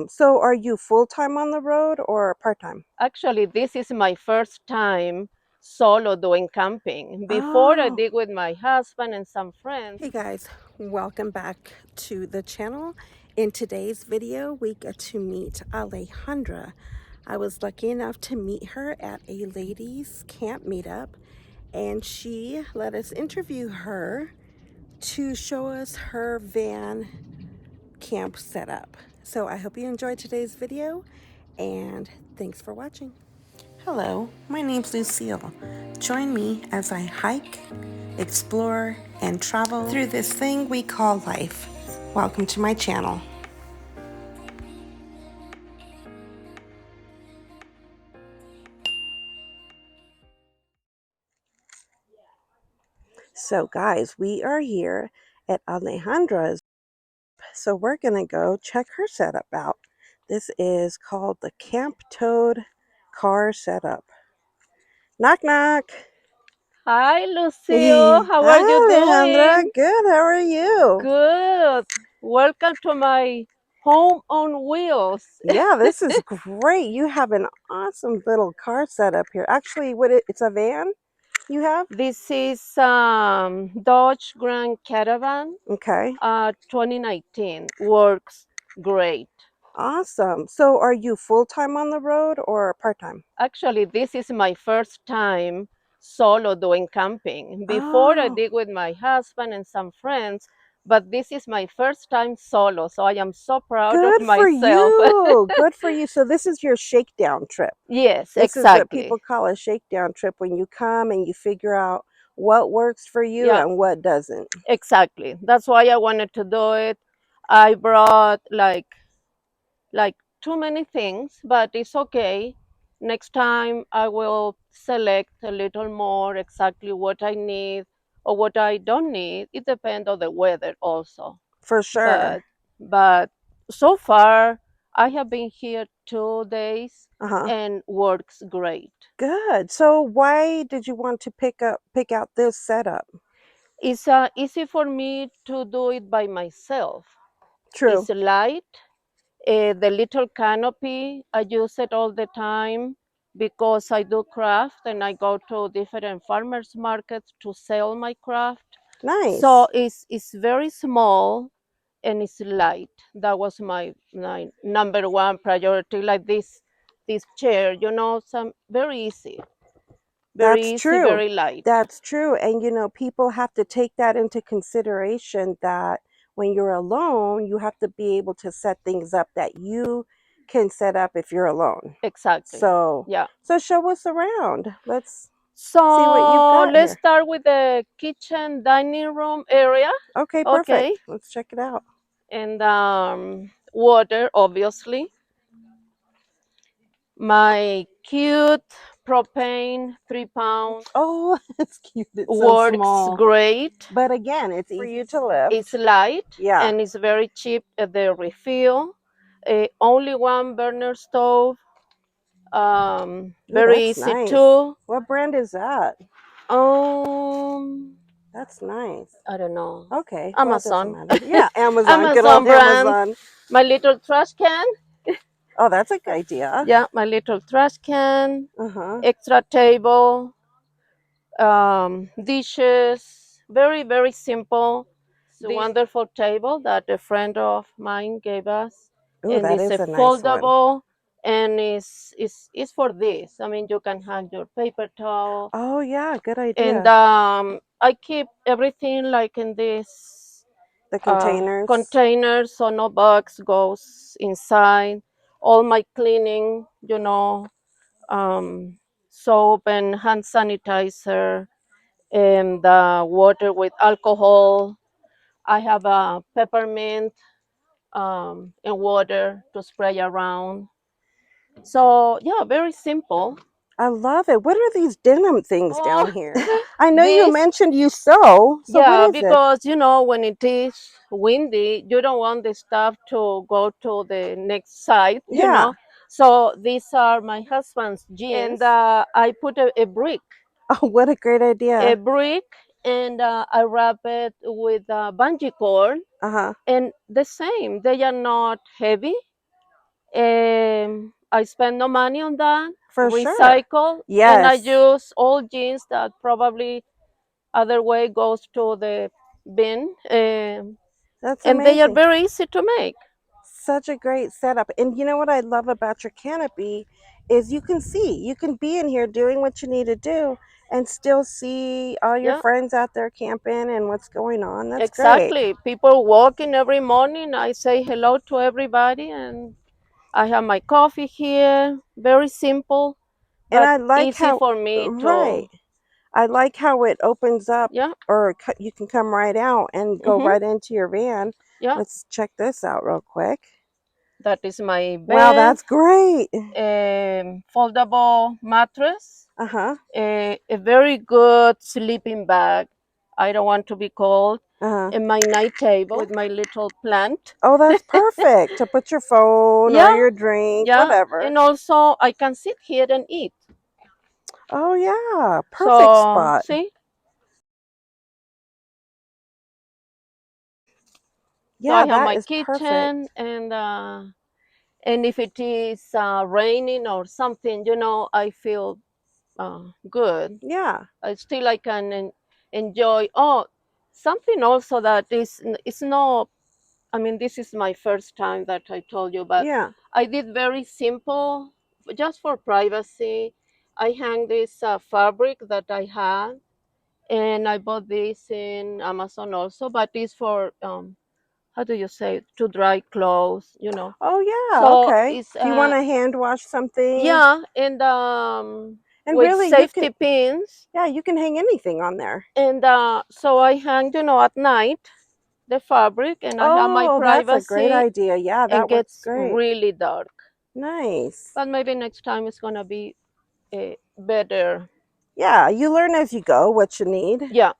So are you full-time on the road or part-time? Actually, this is my first time solo doing camping. Before I Oh. did with my husband and some friends. Hey guys, welcome back to the channel. In today's video, we get to meet Alejandra. I was lucky enough to meet her at a ladies camp meetup, and she let us interview her to show us her van camp setup. So I hope you enjoyed today's video, and thanks for watching. Hello, my name's Lucille. Join me as I hike, explore, and travel through this thing we call life. Welcome to my channel. So guys, we are here at Alejandra's. So we're gonna go check her setup out. This is called the Camp Toad car setup. Knock knock. Hi, Lucio. Hi How are you Alejandra, doing? good, how are you? Good. Welcome to my home on wheels. Yeah, this is great. You have an awesome little car setup here. Actually, it's a van you have? This is Dodge Grand Caravan Okay, 2019. Works great. awesome. So are you full-time on the road or part-time? Actually, this is my first time solo doing camping. Before I Oh, did with my husband and some friends, but this is my first time solo, so I am so proud of good for myself. you. Good for you. So this is your shakedown trip. Yes, This is what people exactly. call a shakedown trip, when you come and you figure out what works for you Yeah, and what doesn't. exactly. That's why I wanted to do it. I brought like too many things, but it's okay. Next time I will select a little more exactly what I need or what I don't need. It depends on the weather also. For sure. But so far I have been here 2 days Uh-huh. and works great. Good. So why did you want to pick out this setup? It's easy for me to do it by myself. True. It's light. The little canopy, I use it all the time because I do craft and I go to different farmers markets to sell my craft. So Nice. it's very small and it's light. That was my number one priority. Like this chair, some very That's easy, true. very light. That's true. And people have to take that into consideration, that when you're alone, you have to be able to set things up that you can set up if you're alone. Exactly. So, Yeah. so show us around. Let's see what you've So got let's here. start with the kitchen dining room area. Okay, Okay. perfect. Let's check it out. And water, obviously. My cute propane 3 pound Oh, it's cute. It's so works small. great. But again, it's easy for you to It's lift. light Yeah. and it's very cheap at the refill. Only one burner stove. Ooh, Very that's easy nice. too. What brand is that? Um, That's nice. I don't know. Okay, well, it doesn't Amazon. matter. Yeah, Amazon, good old Amazon brand. Amazon. My little trash can. Oh, that's a good idea. Yeah, my little trash can. Uh-huh. Extra table. Dishes. Very, very simple. It's a wonderful table that a friend of mine gave us, Ooh, and that it's a is a nice one. foldable, and it's for this. I mean, you can hang your paper towel, Oh, yeah, good and idea. I keep everything like in this The containers. container, so no bugs goes inside. All my cleaning, um, soap and hand sanitizer and water with alcohol. I have a peppermint and water to spray around. So yeah, very simple. I love it. What are these denim things Oh, down here? I know you this mentioned you sew, so what yeah, is it? because when it is windy, you don't want the stuff to go to the next side. Yeah. So these are my husband's jeans, and I put a brick Oh, what a great a idea. brick and I wrap it with bungee cord Uh-huh. and the same. They are not heavy, I spend no money on that. For sure. Recycle, and I Yes. use old jeans that probably other way goes to the bin, That's and they are amazing. very easy to make. Such a great setup. And you know what I love about your canopy is you can see, you can be in here doing what you need to do and still see all your Yeah, friends out there camping and what's going on. That's great. exactly. People walking every morning. I say hello to everybody, and I have my coffee here. Very simple, And but I like easy how, for me right. to. I like how it opens up, Yeah. or you can come right out and go Mhm. right into your van. Yeah. Let's check this out real quick. That is my Wow, bed. that's great. Foldable mattress. Uh-huh. A very good sleeping bag. I don't want to be cold. Uh-huh. And my night table with my little plant. Oh, that's perfect to put your phone or Yeah, your drink, yeah. whatever. And also, I can sit here and eat. Oh, yeah. Perfect So, spot. see? So I Yeah, have that my is kitchen, perfect. and if it is raining or something, I feel good. Yeah. I can enjoy. Oh, something also that is not. I mean, this is my first time that I told you, but Yeah. I did very simple, just for privacy. I hang this fabric that I had, and I bought this in Amazon also, but it's for how do you say, to dry clothes. Oh, yeah. So Okay. it's If you want to hand wash something, yeah, and and with really you can, safety pins, yeah, you can hang anything on there. and so I hang, at night, the fabric, and I have my Oh, that's a great privacy, idea. Yeah, and that works gets great. really dark. Nice. But maybe next time it's gonna be better. Yeah, you learn as you go what you need. Yeah,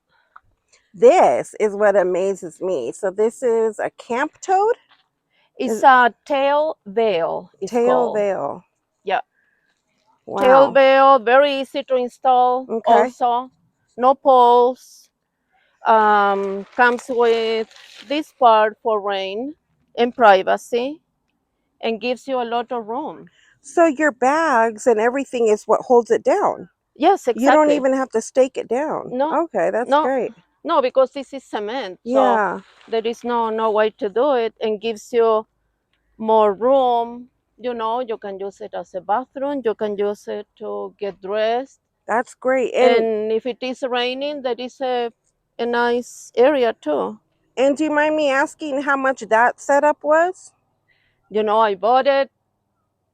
This is what amazes me. So this is a camp toad? it's Is a tail veil. It's tail called. veil. Yeah, tail Wow. veil. Very easy to install. Okay. Also, no poles. Comes with this part for rain and privacy, and gives you a lot of room. So your bags and everything is what holds it down. Yes, You don't exactly. even have to stake it down. No, Okay, that's no, great. no, because this is cement, so Yeah, there is no way to do it, and gives you more room. You can use it as a bathroom. You can use it to get dressed, that's great. and if it is raining, that is a nice area too. And do you mind me asking how much that setup was? I bought it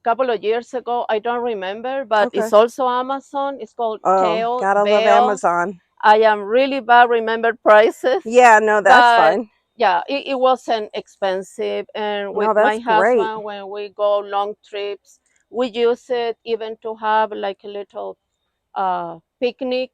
couple of years ago. I don't remember, but Okay. it's also Amazon. It's called Oh, Tail gotta love Veil. Amazon. I am really bad remember prices, Yeah, no, that's but fine. yeah, it wasn't expensive. And with No, my that's great. husband, when we go long trips, we use it even to have like a little picnic.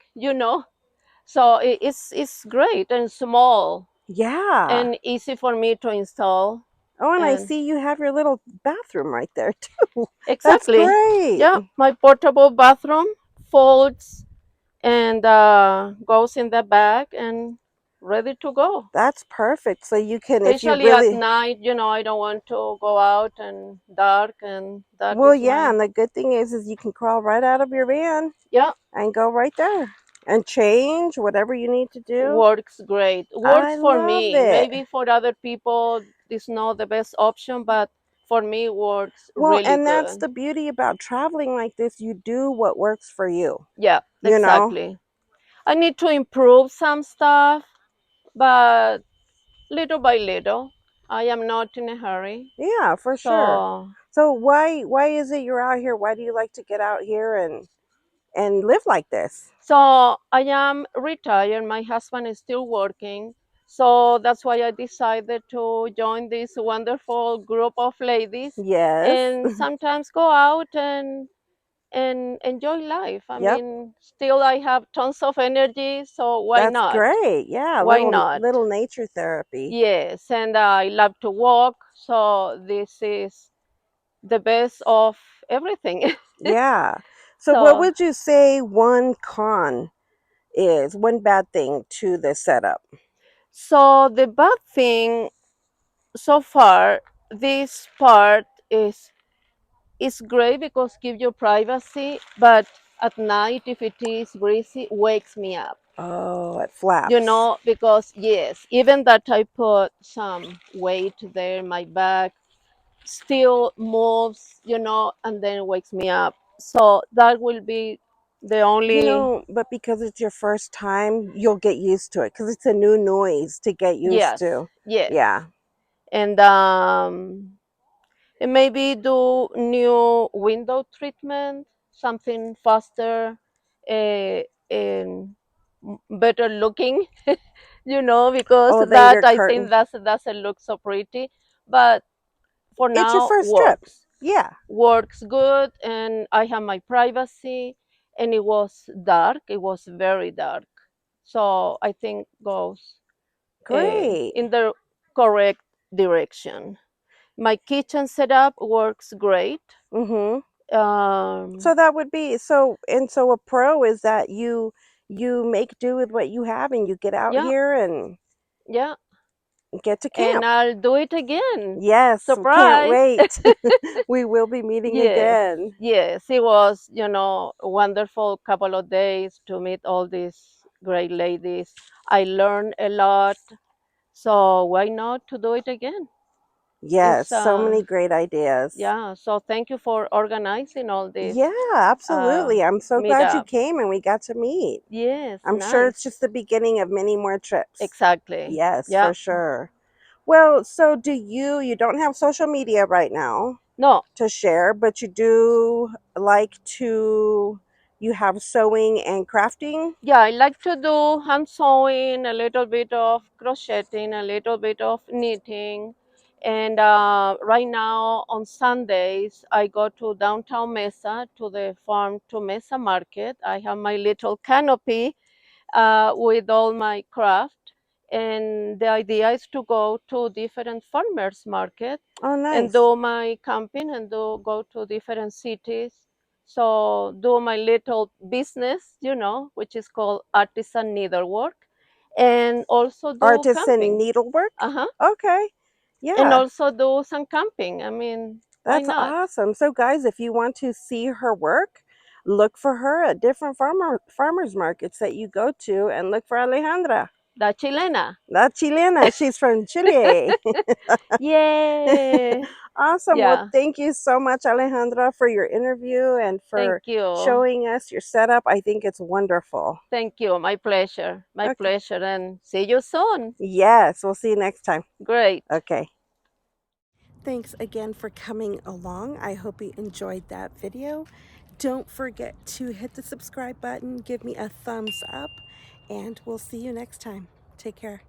So it's great and small Yeah. and easy for me to install. Oh, and I And see you have your little bathroom right there too. That's exactly, great. yeah, my portable bathroom folds and goes in the bag and ready to go. That's perfect. So you can, if you Especially at really, night, I don't want to go out and dark, and that well, is yeah, my. and the good thing is you can crawl right out of your van Yeah, and go right there and change whatever you need to do. works great. I Works for love me. it. Maybe for other people, this not the best option, but for me, works Well, really and that's good. the beauty about traveling like this. You do what works for you, Yeah, you know? exactly. I need to improve some stuff, but little by little. I am not in a hurry. Yeah, for sure. So So why is it you're out here? Why do you like to get out here and live like this? So I am retired. My husband is still working. So that's why I decided to join this wonderful group of ladies Yes. and sometimes go out and enjoy life. I Yep. mean, still I have tons of energy, so why That's not? great. Yeah, Why little not? little nature therapy. Yes, and I love to walk, so this is the best of everything. Yeah. So what So would you say one con is, one bad thing to the setup? so the bad thing so far, this part is it's great because give you privacy, but at night if it is breezy, wakes me up. Oh, it flaps. Because yes, even that I put some weight there, my back still moves, and then wakes me up. So that will be the only. But because it's your first time, you'll get used to it because it's a new noise to get used Yes, to. yes. Yeah. And maybe do new window treatment, something faster, and better looking, because Oh, then that your I think curtain. that's doesn't look so pretty. But for It's your now, first trip. Yeah. works good, and I have my privacy. And it was dark. It was very dark. So I think goes Great. in the correct direction. My kitchen setup works great. Mm-hmm. Um, So that would be so a pro is that you make do with what you have and you get out yeah, here and yeah, get to and camp. I'll do it again. Yes, we can't Surprise! wait. We will be meeting Yes, again. yes, it was, a wonderful couple of days to meet all these great ladies. I learned a lot, so why not to do it again? Yes, It's so many great ideas. Yeah. So thank you for organizing all this Yeah, absolutely. I'm so glad you meetup. came and we got to meet. Yes, I'm sure it's nice. just the beginning of many more trips. Exactly. Yes, Yeah. for sure. Well, so you don't have social media right now No, to share, but you do like to you have sewing and crafting? yeah, I like to do hand sewing, a little bit of crocheting, a little bit of knitting. And right now on Sundays, I go to downtown Mesa to the farm to Mesa market. I have my little canopy with all my craft. And the idea is to go to different farmers market Oh, and nice. do my camping and go to different cities. So do my little business, which is called artisan needlework, and also do Artisan camping. needlework? Uh huh. Okay. And Yeah. also do some camping. I mean, why That's not? awesome. So guys, if you want to see her work, look for her at different farmers markets that you go to and look for Alejandra. La chilena. La chilena, she's from Chile. Yay! Awesome. Well, Yeah. thank you so much, Alejandra, for your interview and Thank for you. showing us your setup. I think it's wonderful. Thank you. My pleasure. My Okay. pleasure. And see you soon. Yes, we'll see you next time. Great. Okay. Thanks again for coming along. I hope you enjoyed that video. Don't forget to hit the subscribe button, give me a thumbs up, and we'll see you next time. Take care.